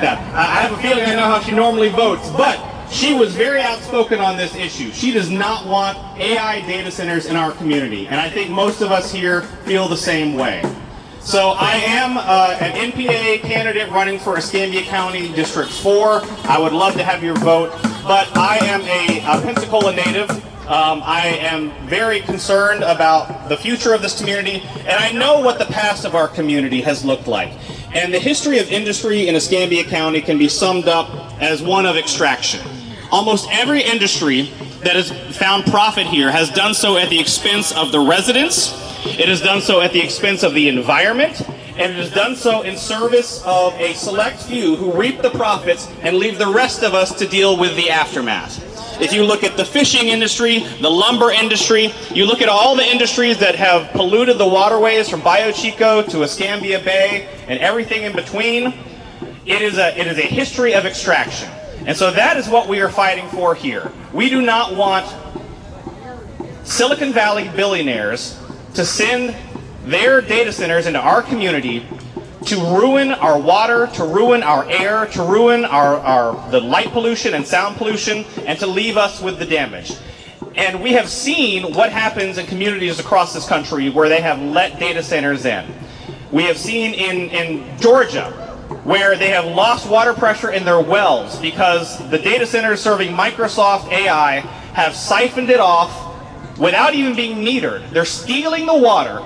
that. I have a feeling I know how she normally votes, but she was very outspoken on this issue. She does not want AI data centers in our community, and I think most of us here feel the same way. So I am an NPA candidate running for Escambia County District 4. I would love to have your vote, but I am a Pensacola native. I am very concerned about the future of this community, and I know what the past of our community has looked like. And the history of industry in Escambia County can be summed up as one of extraction. Almost every industry that has found profit here has done so at the expense of the residents, it has done so at the expense of the environment, and it has done so in service of a select few who reap the profits and leave the rest of us to deal with the aftermath. If you look at the fishing industry, the lumber industry, you look at all the industries that have polluted the waterways from Bio Chico to Escambia Bay and everything in between, it is a history of extraction. And so that is what we are fighting for here. We do not want Silicon Valley billionaires to send their data centers into our community to ruin our water, to ruin our air, to ruin the light pollution and sound pollution, and to leave us with the damage. And we have seen what happens in communities across this country where they have let data centers in. We have seen in Georgia where they have lost water pressure in their wells because the data centers serving Microsoft AI have siphoned it off without even being metered. They're stealing the water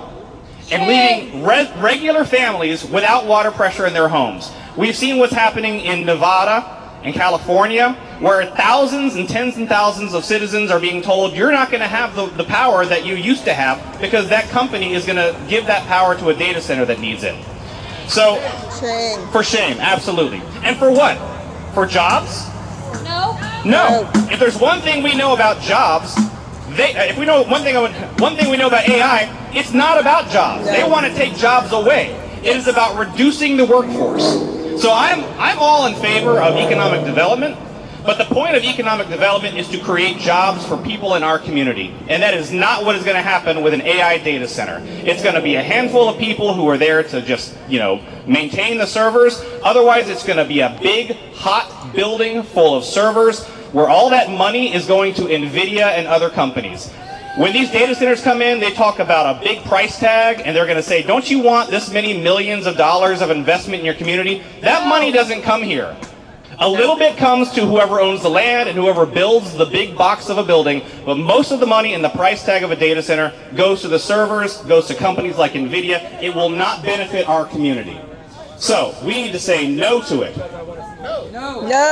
and leaving regular families without water pressure in their homes. We've seen what's happening in Nevada and California, where thousands and tens and thousands of citizens are being told, you're not going to have the power that you used to have because that company is going to give that power to a data center that needs it. So, shame. For shame, absolutely. And for what? For jobs? No. If there's one thing we know about jobs, if we know one thing we know about AI, it's not about jobs. They want to take jobs away. It is about reducing the workforce. So I'm all in favor of economic development, but the point of economic development is to create jobs for people in our community. And that is not what is going to happen with an AI data center. It's going to be a handful of people who are there to just, maintain the servers. Otherwise, it's going to be a big, hot building full of servers where all that money is going to NVIDIA and other companies. When these data centers come in, they talk about a big price tag, and they're going to say, don't you want this many millions of dollars of investment in your community? That money doesn't come here. A little bit comes to whoever owns the land and whoever builds the big box of a building, but most of the money in the price tag of a data center goes to the servers, goes to companies like NVIDIA. It will not benefit our community. So, we need to say no to it. No.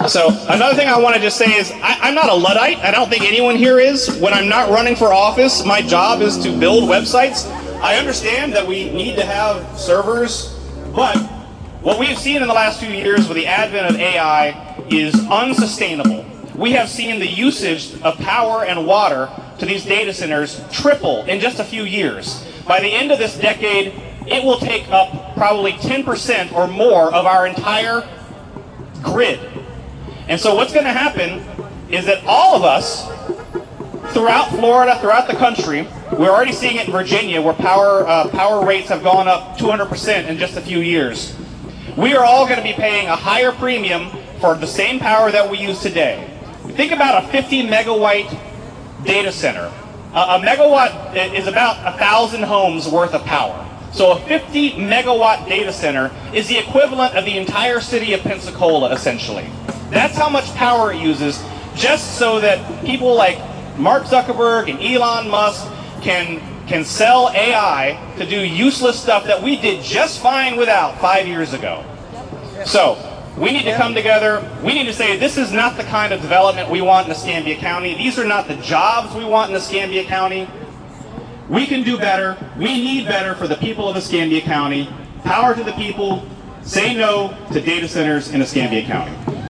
So another thing I want to just say is I'm not a Luddite. I don't think anyone here is. When I'm not running for office, my job is to build websites. I understand that we need to have servers, but what we've seen in the last few years with the advent of AI is unsustainable. We have seen the usage of power and water to these data centers triple in just a few years. By the end of this decade, it will take up probably 10% or more of our entire grid. And so what's going to happen is that all of us throughout Florida, throughout the country, we're already seeing it in Virginia where power rates have gone up 200% in just a few years. We are all going to be paying a higher premium for the same power that we use today. Think about a 50 megawatt data center. A megawatt is about 1,000 homes worth of power. So a 50 megawatt data center is the equivalent of the entire city of Pensacola, essentially. That's how much power it uses, just so that people like Mark Zuckerberg and Elon Musk can sell AI to do useless stuff that we did just fine without 5 years ago. So we need to come together. We need to say this is not the kind of development we want in Escambia County. These are not the jobs we want in Escambia County. We can do better. We need better for the people of Escambia County. Power to the people. Say no to data centers in Escambia County.